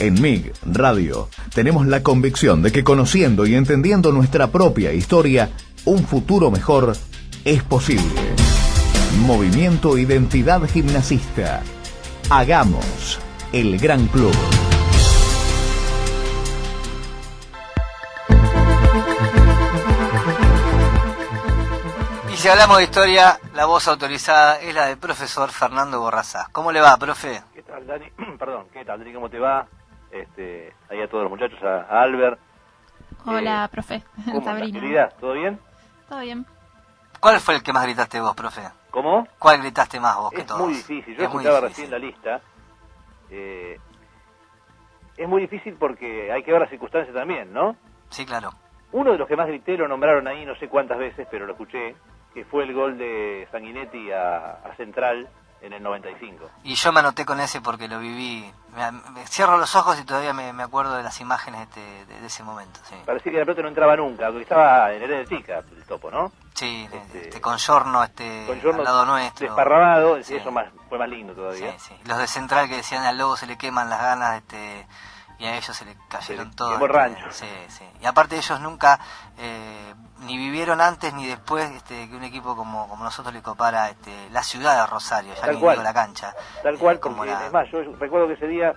En MIG Radio tenemos la convicción de que conociendo y entendiendo nuestra propia historia, un futuro mejor es posible. Movimiento Identidad Gimnasista. Hagamos el gran club. Y si hablamos de historia, la voz autorizada es la del profesor Fernando Borrazás. ¿Cómo le va, profe? ¿Qué tal, Dani? Perdón, ¿qué tal, Dani? ¿Cómo te va? Ahí a todos los muchachos, a Albert. Hola, profe. ¿Cómo estás, Sabrina. querida? ¿Todo bien? Todo bien. ¿Cuál fue el que más gritaste vos, profe? ¿Cómo? ¿Cuál gritaste más vos que Es todos? muy difícil. Yo Es muy escuchaba difícil. recién la lista. Es muy difícil porque hay que ver las circunstancias también, ¿no? Sí, claro. Uno de los que más grité, lo nombraron ahí no sé cuántas veces, pero lo escuché, que fue el gol de Sanguinetti a Central en el 95. Y yo me anoté con ese porque lo viví. Me cierro los ojos y todavía me acuerdo de las imágenes de ese momento. Sí, Parecía que la pelota no entraba nunca, porque estaba en Heredetica, el topo, ¿no? sí, con Giorno, Con Giorno al lado nuestro. desparramado, Sí. eso fue más lindo todavía. Sí, sí. Los de Central que decían al lobo se le queman las ganas, y a ellos se le cayeron todos. quemó el rancho. Sí, sí. Y aparte ellos nunca ni vivieron antes ni después que un equipo como nosotros le copara la ciudad de Rosario, ya Tal ni cual. digo la cancha. Tal cual, como porque la... es más, yo recuerdo que ese día,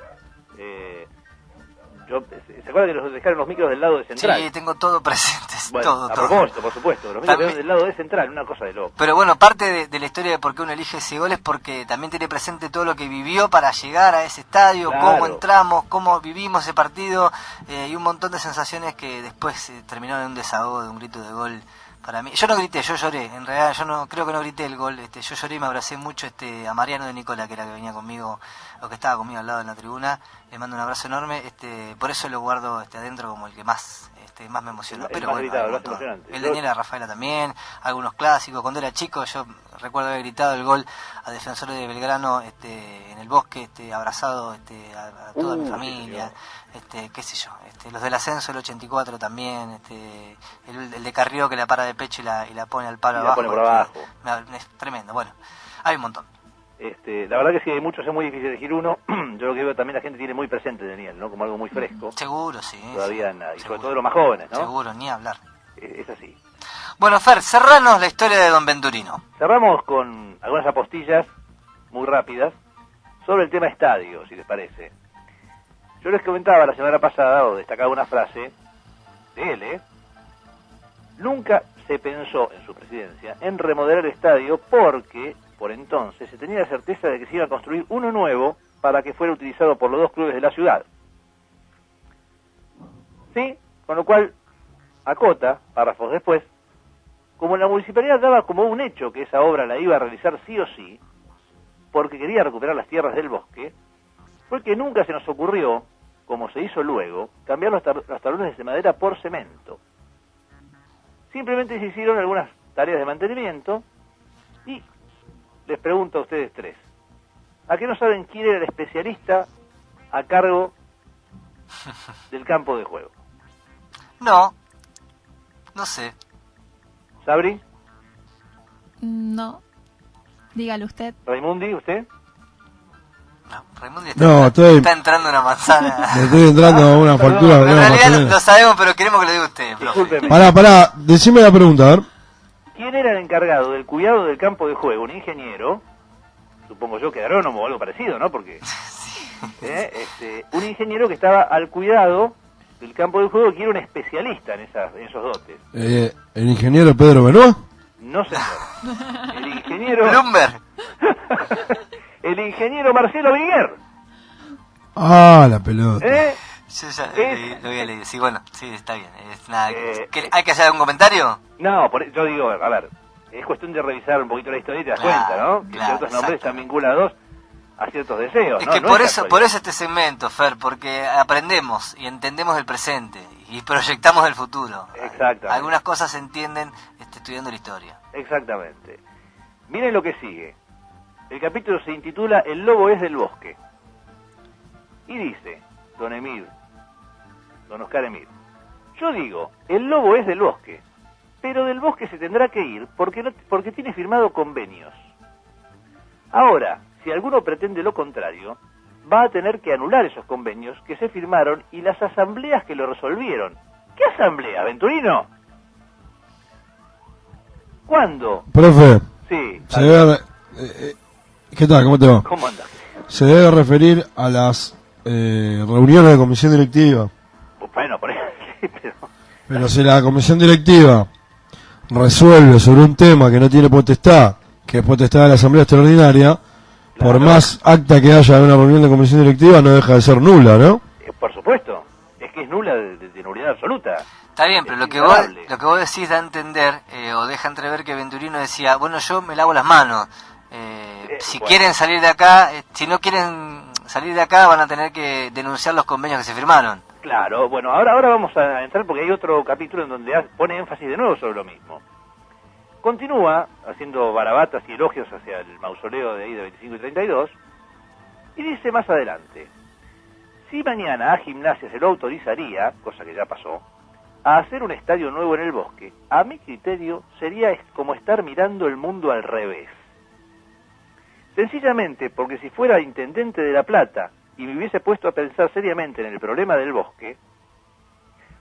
¿se acuerdan que nos dejaron los micros del lado de Central? Sí, tengo todo presente, Bueno, todo, a todo. propósito, por supuesto, los micros También- quedaron del lado de Central, una cosa de loco. Pero bueno, parte de la historia de por qué uno elige ese gol es porque también tiene presente todo lo que vivió para llegar a ese estadio, Claro. cómo entramos, cómo vivimos ese partido, y un montón de sensaciones que después terminaron en un desahogo de un grito de gol para mí. Yo no grité, yo lloré, en realidad yo no creo que no grité el gol, yo lloré y me abracé mucho a Mariano de Nicola, que era que venía conmigo, o que estaba conmigo al lado en la tribuna, le mando un abrazo enorme, por eso lo guardo adentro como el que más más me emocionó. El Pero más bueno, gritado, hay un el más montón. emocionante. El de Daniela Rafaela también, algunos clásicos. Cuando era chico yo recuerdo haber gritado el gol a Defensor de Belgrano en el bosque, abrazado a toda mi familia, qué sé yo. Los del ascenso del 84 también, el de Carrió que la para de pecho y la pone al palo Y la abajo. pone por abajo. Es tremendo. Bueno, hay un montón. La verdad que sí, hay muchos, es muy difícil elegir uno. Yo lo que veo también la gente tiene muy presente Daniel, ¿no? Como algo muy fresco. Seguro, sí. Todavía sí, nada, y sobre seguro. todo los más jóvenes, ¿no? Seguro, ni hablar. Es así. Bueno, Fer, cerranos la historia de Don Venturino. Cerramos con algunas apostillas muy rápidas sobre el tema estadio, si les parece. Yo les comentaba la semana pasada, o destacaba una frase de él, Nunca se pensó en su presidencia en remodelar el estadio porque, por entonces, se tenía la certeza de que se iba a construir uno nuevo para que fuera utilizado por los dos clubes de la ciudad. ¿Sí? Con lo cual, acota, párrafos después, como la municipalidad daba como un hecho que esa obra la iba a realizar sí o sí, porque quería recuperar las tierras del bosque, fue que nunca se nos ocurrió, como se hizo luego, cambiar los tablones de madera por cemento. Simplemente se hicieron algunas tareas de mantenimiento y les pregunto a ustedes tres, ¿a qué no saben quién era el especialista a cargo del campo de juego? No sé. ¿Sabri? No. Dígalo usted. ¿Raimundi? ¿Usted? No, Raimundo No, está entrando una manzana. Le estoy entrando a una factura. En de una realidad manzanera. lo sabemos, pero queremos que lo diga usted, profe. Discúlpeme. Pará, decime la pregunta, a ver. ¿Quién era el encargado del cuidado del campo de juego? ¿Un ingeniero? Supongo yo que agrónomo o algo parecido, ¿no? Porque un ingeniero que estaba al cuidado del campo de juego, que era un especialista en esos dotes. ¿El ingeniero Pedro Benoit? No, señor. El ingeniero... Bloomberg. El ingeniero Marcelo Viguer. Ah, la pelota. Yo ya lo había leído. Sí, bueno, sí, está bien. ¿Hay que hacer algún comentario? No, yo digo, a ver, es cuestión de revisar un poquito la historia y te das cuenta, ¿no? Que Claro, ciertos nombres están exactamente. vinculados a ciertos deseos, Es ¿no? que No por es eso casualidad. este segmento, Fer, porque aprendemos y entendemos el presente y proyectamos el futuro. Exactamente. Algunas cosas se entienden estudiando la historia. Exactamente. Miren lo que sigue. El capítulo se intitula El lobo es del bosque. Y dice, don Oscar Emir, yo digo, el lobo es del bosque, pero del bosque se tendrá que ir porque tiene firmado convenios. Ahora, si alguno pretende lo contrario, va a tener que anular esos convenios que se firmaron y las asambleas que lo resolvieron. ¿Qué asamblea, Venturino? ¿Cuándo? Profe, Sí. se debe... ¿qué tal? ¿Cómo te va? ¿Cómo andas? Se debe referir a las reuniones de comisión directiva. Bueno, por ahí, sí, Pero si la comisión directiva resuelve sobre un tema que no tiene potestad, que es potestad de la asamblea extraordinaria, por más acta que haya de una reunión de comisión directiva, no deja de ser nula, ¿no? por supuesto, es que es nula de nulidad absoluta. Está bien, pero Es lo que vos inviolable. decís da a entender, o deja entrever que Venturino decía, bueno, yo me lavo las manos. Si bueno. quieren salir de acá, si no quieren salir de acá, van a tener que denunciar los convenios que se firmaron. Claro, bueno, ahora vamos a entrar porque hay otro capítulo en donde pone énfasis de nuevo sobre lo mismo. Continúa haciendo barabatas y elogios hacia el mausoleo de ahí de 25 y 32 y dice más adelante: si mañana a Gimnasia se lo autorizaría, cosa que ya pasó, a hacer un estadio nuevo en el bosque, a mi criterio sería como estar mirando el mundo al revés. Sencillamente porque si fuera intendente de La Plata y me hubiese puesto a pensar seriamente en el problema del bosque,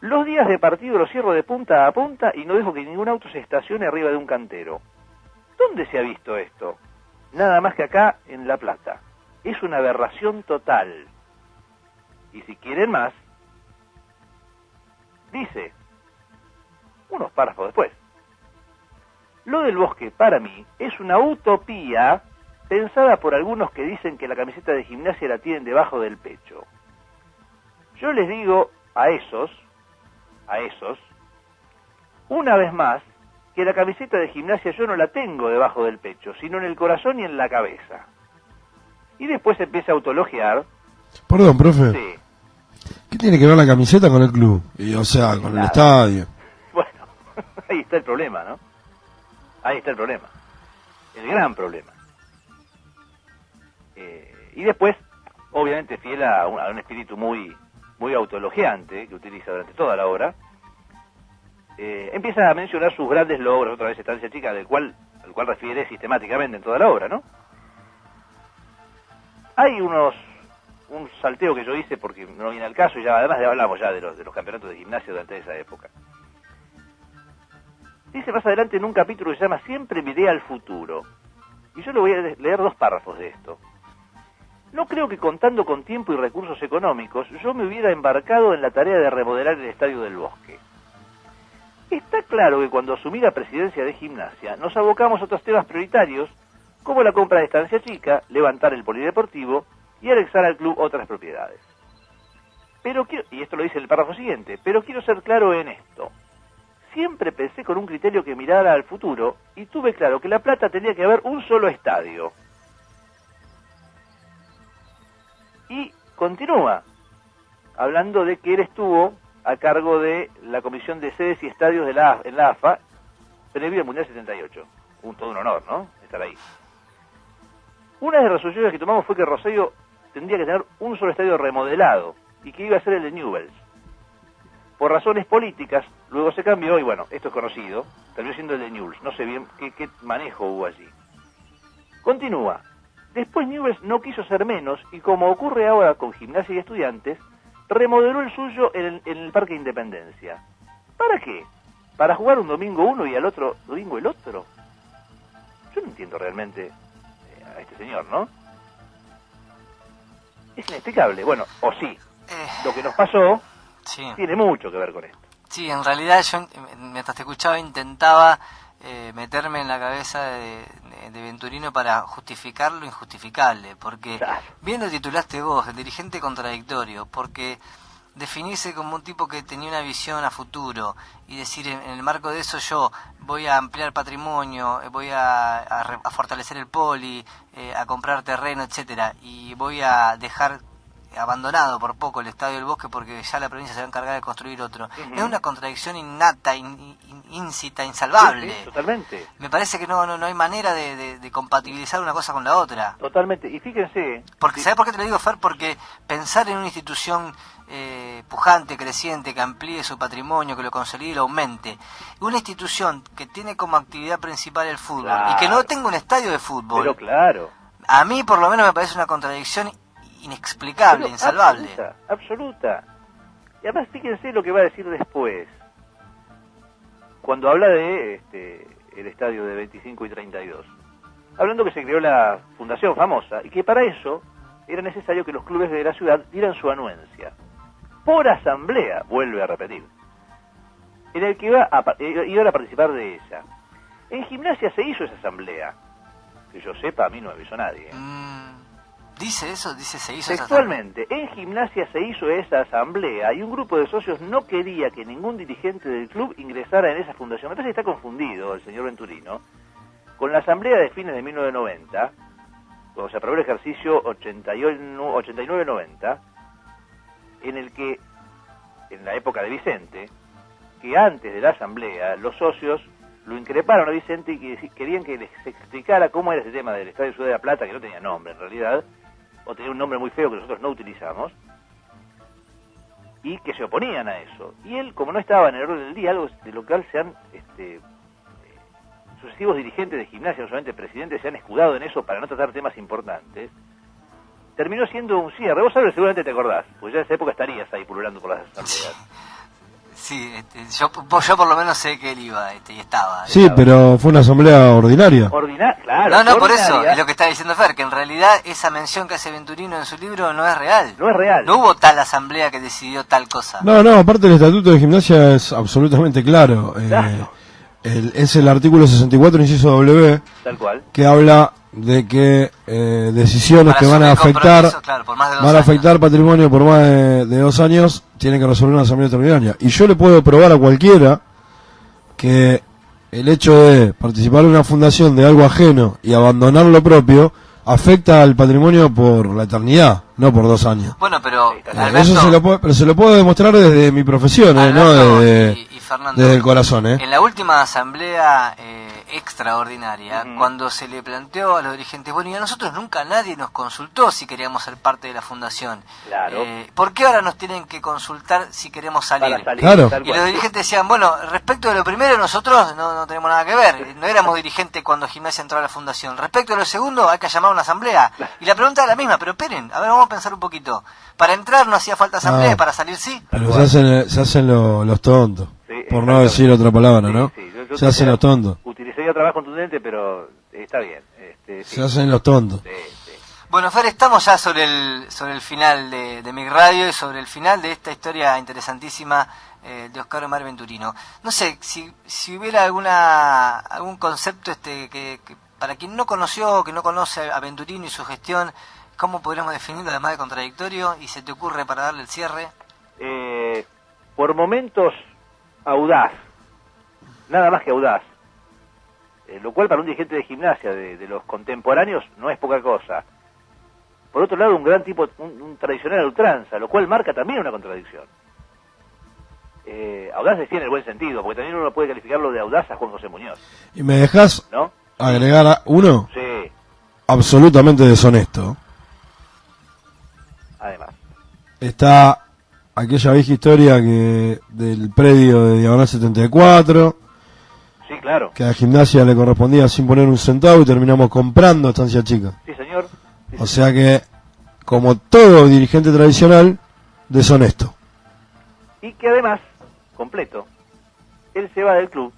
los días de partido los cierro de punta a punta y no dejo que ningún auto se estacione arriba de un cantero. ¿Dónde se ha visto esto? Nada más que acá en La Plata. Es una aberración total. Y si quieren más, dice, unos párrafos después: lo del bosque para mí es una utopía pensada por algunos que dicen que la camiseta de Gimnasia la tienen debajo del pecho. Yo les digo a esos, una vez más, que la camiseta de Gimnasia yo no la tengo debajo del pecho, sino en el corazón y en la cabeza. Y después empieza a autologiar. Perdón, profe. Sí. ¿Qué tiene que ver la camiseta con el club? Y, o sea, con el Nada. estadio. Bueno, ahí está el problema, ¿no? Ahí está el problema. El gran problema. Y después, obviamente fiel a un espíritu muy autoelogiante que utiliza durante toda la obra, empieza a mencionar sus grandes logros, otra vez Estancia Chica, al cual refiere sistemáticamente en toda la obra, ¿no? Hay un salteo que yo hice porque no viene al caso, y ya además hablamos ya de los campeonatos de Gimnasia durante esa época. Dice más adelante en un capítulo que se llama Siempre miré al futuro, y yo le voy a leer 2 párrafos de esto. No creo que contando con tiempo y recursos económicos yo me hubiera embarcado en la tarea de remodelar el Estadio del Bosque. Está claro que cuando asumí la presidencia de Gimnasia nos abocamos a otros temas prioritarios como la compra de Estancia Chica, levantar el polideportivo y anexar al club otras propiedades. Pero quiero, y esto lo dice en el párrafo siguiente, pero quiero ser claro en esto. Siempre pensé con un criterio que mirara al futuro y tuve claro que La Plata tenía que haber un solo estadio. Y continúa hablando de que él estuvo a cargo de la Comisión de Sedes y Estadios en la AFA previo al Mundial 78. Todo un honor, ¿no? Estar ahí. Una de las resoluciones que tomamos fue que Rosario tendría que tener un solo estadio remodelado y que iba a ser el de Newell's. Por razones políticas, luego se cambió y bueno, esto es conocido, terminó siendo el de Newell's. No sé bien qué manejo hubo allí. Continúa. Después Newell's no quiso ser menos y como ocurre ahora con Gimnasia y Estudiantes, remodeló el suyo en el Parque Independencia. ¿Para qué? ¿Para jugar un domingo uno y al otro domingo el otro? Yo no entiendo realmente a este señor, ¿no? Es inexplicable. Bueno, o sí. Lo que nos pasó Sí. tiene mucho que ver con esto. Sí, en realidad yo, mientras te escuchaba, intentaba meterme en la cabeza de Venturino para justificar lo injustificable, porque Claro. bien lo titulaste vos, el dirigente contradictorio, porque definirse como un tipo que tenía una visión a futuro y decir en el marco de eso yo voy a ampliar patrimonio, voy a fortalecer el poli, a comprar terreno, etcétera, y voy a dejar abandonado por poco el Estadio del Bosque porque ya la provincia se va a encargar de construir otro. Ujú. Es una contradicción innata, íncita, insalvable. Sí, totalmente. Me parece que no hay manera de compatibilizar una cosa con la otra. Totalmente. Y fíjense... Porque, ¿sabes por qué te lo digo, Fer? Porque pensar en una institución pujante, creciente, que amplíe su patrimonio, que lo consolide y lo aumente, una institución que tiene como actividad principal el fútbol y que no Claro. tenga un estadio de fútbol, Pero claro. a mí por lo menos me parece una contradicción inexplicable, Pero insalvable. absoluta. Y además fíjense lo que va a decir después. Cuando habla de el estadio de 25 y 32. Hablando que se creó la fundación famosa y que para eso era necesario que los clubes de la ciudad dieran su anuencia. Por asamblea, vuelve a repetir. En el que iban a participar de ella. En Gimnasia se hizo esa asamblea. Que yo sepa, a mí no me avisó nadie. ¿Dice eso? ¿Dice se hizo esa Textualmente, en Gimnasia se hizo esa asamblea y un grupo de socios no quería que ningún dirigente del club ingresara en esa fundación. Me parece que está confundido el señor Venturino con la asamblea de fines de 1990, cuando se aprobó el ejercicio 89-90, en el que, en la época de Vicente, que antes de la asamblea los socios lo increparon a Vicente y que querían que les explicara cómo era ese tema del Estadio Ciudad de la Plata, que no tenía nombre en realidad, o tenía un nombre muy feo que nosotros no utilizamos, y que se oponían a eso. Y él, como no estaba en el orden del día, algo de lo cual se han sucesivos dirigentes de Gimnasia, no solamente presidentes, se han escudado en eso para no tratar temas importantes, terminó siendo un cierre. Vos sabés, seguramente te acordás, pues ya en esa época estarías ahí pululando por las asambleas. Sí, yo por lo menos sé que él iba y estaba. Sí, pero fue una asamblea ordinaria. Claro. No, por eso, es lo que está diciendo Fer, que en realidad esa mención que hace Venturino en su libro no es real. No es real. No hubo tal asamblea que decidió tal cosa. No, aparte el estatuto de Gimnasia es absolutamente claro. Claro. Es el artículo 64, inciso W, Tal cual. que habla de que decisiones Para que van a asumir afectar compromisos, claro, por más de 2 van a años. afectar patrimonio por más de 2 años, tienen que resolver una asamblea extraordinaria. Y yo le puedo probar a cualquiera que el hecho de participar en una fundación de algo ajeno y abandonar lo propio afecta al patrimonio por la eternidad, no por 2 años. Bueno, pero Alberto, Eso se lo puedo demostrar desde mi profesión, no Alberto desde, y Fernando, desde el corazón. en la última asamblea extraordinaria, cuando se le planteó a los dirigentes, bueno, y a nosotros nunca nadie nos consultó si queríamos ser parte de la fundación. Claro. ¿Por qué ahora nos tienen que consultar si queremos salir? Para salir, Claro. tal Y cual. los dirigentes decían, bueno, respecto de lo primero, nosotros no tenemos nada que ver. No éramos dirigentes cuando Gimnasia entró a la fundación. Respecto de lo segundo, hay que llamar a una asamblea. Y la pregunta es la misma, pero esperen, a ver, vamos a pensar un poquito. Para entrar no hacía falta asamblea, para salir sí. Pero se hacen los tontos, Sí, por no exactamente. decir otra palabra, ¿no? Sí, yo Se hacen los tontos. Utilizaría otra más contundente, pero está bien. Sí. Se hacen los tontos. Sí. Bueno, Fer, estamos ya sobre el final de mi radio y sobre el final de esta historia interesantísima de Oscar Omar Venturino. No sé, si hubiera algún concepto que para quien no conoció, que no conoce a Venturino y su gestión, ¿cómo podríamos definirlo además de contradictorio? ¿Y se te ocurre para darle el cierre? Por momentos audaz, nada más que audaz, lo cual para un dirigente de Gimnasia de los contemporáneos no es poca cosa. Por otro lado, un gran tipo, un tradicional a ultranza, lo cual marca también una contradicción. Audaz decía en el buen sentido, porque también uno puede calificarlo de audaz a Juan José Muñoz, ¿Y me dejas ¿no? agregar uno? Sí, Absolutamente deshonesto. además. Está aquella vieja historia del predio de Diagonal 74, Sí, claro. que a Gimnasia le correspondía sin poner un centavo y terminamos comprando Estancia Chica. Sí, señor. Sí, O sea que, como todo dirigente tradicional, deshonesto. Y que además, completo, él se va del club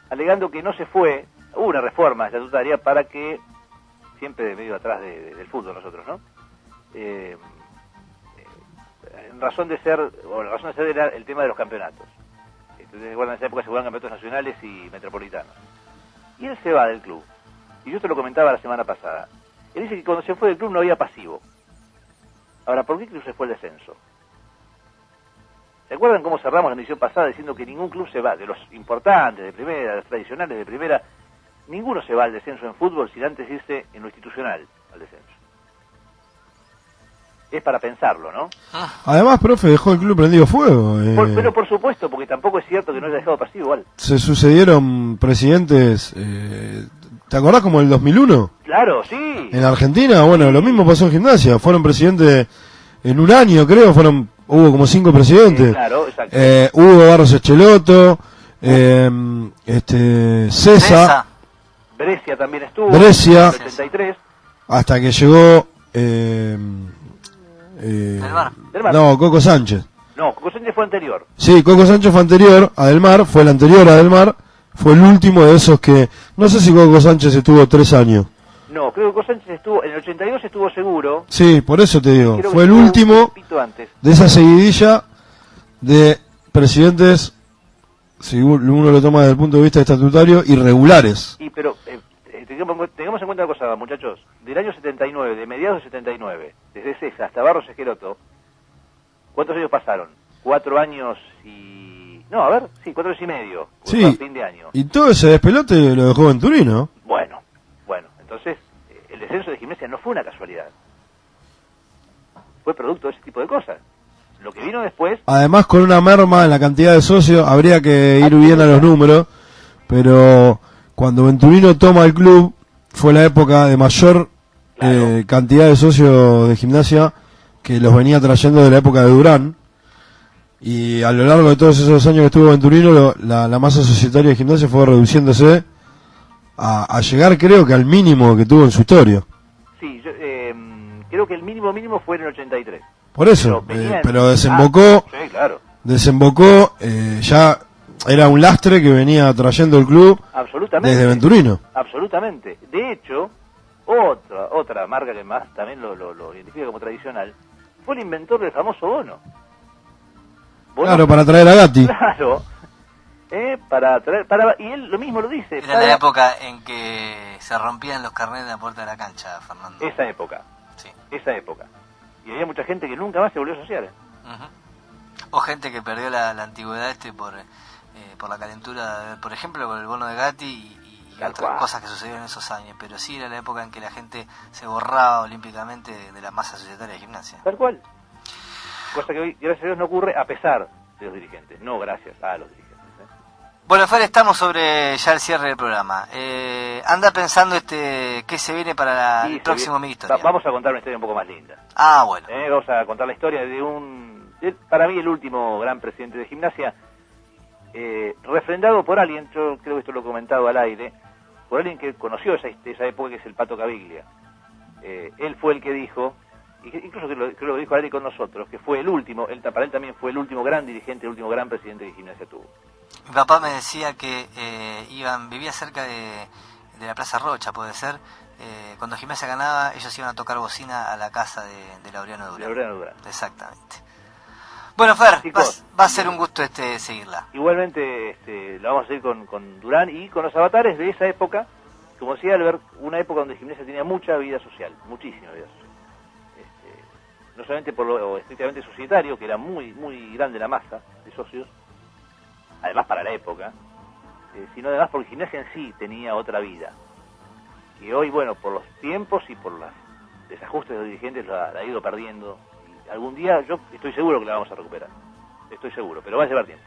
alegando que no se fue, hubo una reforma estatutaria para que, siempre de medio atrás del fútbol nosotros, ¿no? En razón de ser, o la razón de ser era el tema de los campeonatos. Entonces, recuerdan, en esa época se jugaban campeonatos nacionales y metropolitanos. Y él se va del club. Y yo te lo comentaba la semana pasada. Él dice que cuando se fue del club no había pasivo. Ahora, ¿por qué el club se fue al descenso? ¿Se acuerdan cómo cerramos la emisión pasada diciendo que ningún club se va, de los importantes, de primera, de los tradicionales de primera, ninguno se va al descenso en fútbol sin antes irse en lo institucional al descenso? Es para pensarlo, ¿no? Además, profe, dejó el club prendido fuego. Pero por supuesto, porque tampoco es cierto que no haya dejado pasivo igual. Se sucedieron presidentes, ¿te acordás como el 2001? Claro, sí. En Argentina, bueno, lo mismo pasó en Gimnasia. Fueron presidentes en un año, creo, hubo como 5 presidentes. Claro, exacto. Hugo Barros Echeloto, César, Brescia también estuvo. Brescia. En el 83. hasta que llegó Del Mar. Del Mar. No, Coco Sánchez. No, Coco Sánchez fue anterior. Sí, Coco Sánchez fue anterior a Del Mar, fue el anterior a Del Mar, fue el último de esos que... No sé si Coco Sánchez estuvo 3 años. No, creo que Coco Sánchez estuvo, en el 82 estuvo seguro. Sí, por eso te digo, Creo que fue el estuvo último un poquito antes. de esa seguidilla de presidentes, si uno lo toma desde el punto de vista estatutario, irregulares. Y pero tengamos en cuenta una cosa, muchachos. Del año 79, de mediados de 79, desde César hasta Barros Esqueloto, ¿cuántos años pasaron? 4 años y... No, a ver, sí, 4 años y medio. Sí, A fin de año. y todo ese despelote lo dejó Venturino. Bueno, entonces el descenso de Gimnasia no fue una casualidad. Fue producto de ese tipo de cosas. Lo que vino después... Además, con una merma en la cantidad de socios, habría que ir bien a los números, pero cuando Venturino toma el club, fue la época de mayor Claro. cantidad de socios de Gimnasia, que los venía trayendo de la época de Durán, y a lo largo de todos esos años que estuvo Venturino, la masa societaria de Gimnasia fue reduciéndose a llegar, creo que al mínimo que tuvo en su historia. Sí, yo, creo que el mínimo fue en el 83. Por eso, venía en- pero desembocó, sí, claro. ya era un lastre que venía trayendo el club Absolutamente. desde Venturino. Absolutamente. De hecho, otra marca que más también lo identifica como tradicional fue el inventor del famoso bono. Claro, para traer a Gatti. Claro. Y él lo mismo lo dice. Era la época en que se rompían los carnets de la puerta de la cancha, Fernando. Esa época. Sí. Esa época. Y había mucha gente que nunca más se volvió a asociar. Ujú. O gente que perdió la antigüedad por la calentura, por ejemplo, por el bono de Gatti y Tal otras cual. cosas que sucedieron en esos años. Pero sí era la época en que la gente se borraba olímpicamente de la masa societaria de Gimnasia. Tal cual. Cosa que hoy, gracias a Dios, no ocurre a pesar de los dirigentes. No gracias a los dirigentes. Bueno, Fer, estamos sobre ya el cierre del programa. Anda pensando qué se viene para Sí, el próximo Mi Historia. Vamos a contar una historia un poco más linda. Ah, bueno. Vamos a contar la historia para mí el último gran presidente de Gimnasia, refrendado por alguien, yo creo que esto lo he comentado al aire, por alguien que conoció esa época, que es el Pato Caviglia. Él fue el que dijo, incluso creo que lo dijo al aire con nosotros, que fue el último, para él también fue el último gran dirigente, el último gran presidente que Gimnasia tuvo. Mi papá me decía que vivía cerca de la Plaza Rocha, puede ser. Cuando Gimnasia ganaba, ellos iban a tocar bocina a la casa de Laureano Durán. Laureano Durán. Exactamente. Bueno, Fer, Chicos, va a ser un gusto seguirla. Igualmente la vamos a seguir con Durán y con los avatares de esa época, como decía Albert, una época donde Gimnasia tenía mucha vida social, muchísima vida social. No solamente por lo estrictamente societario, que era muy muy grande la masa de socios, además para la época, sino además porque Gimnasia en sí tenía otra vida, que hoy, bueno, por los tiempos y por los desajustes de los dirigentes la ha ido perdiendo, y algún día yo estoy seguro que la vamos a recuperar, estoy seguro, pero va a llevar tiempo.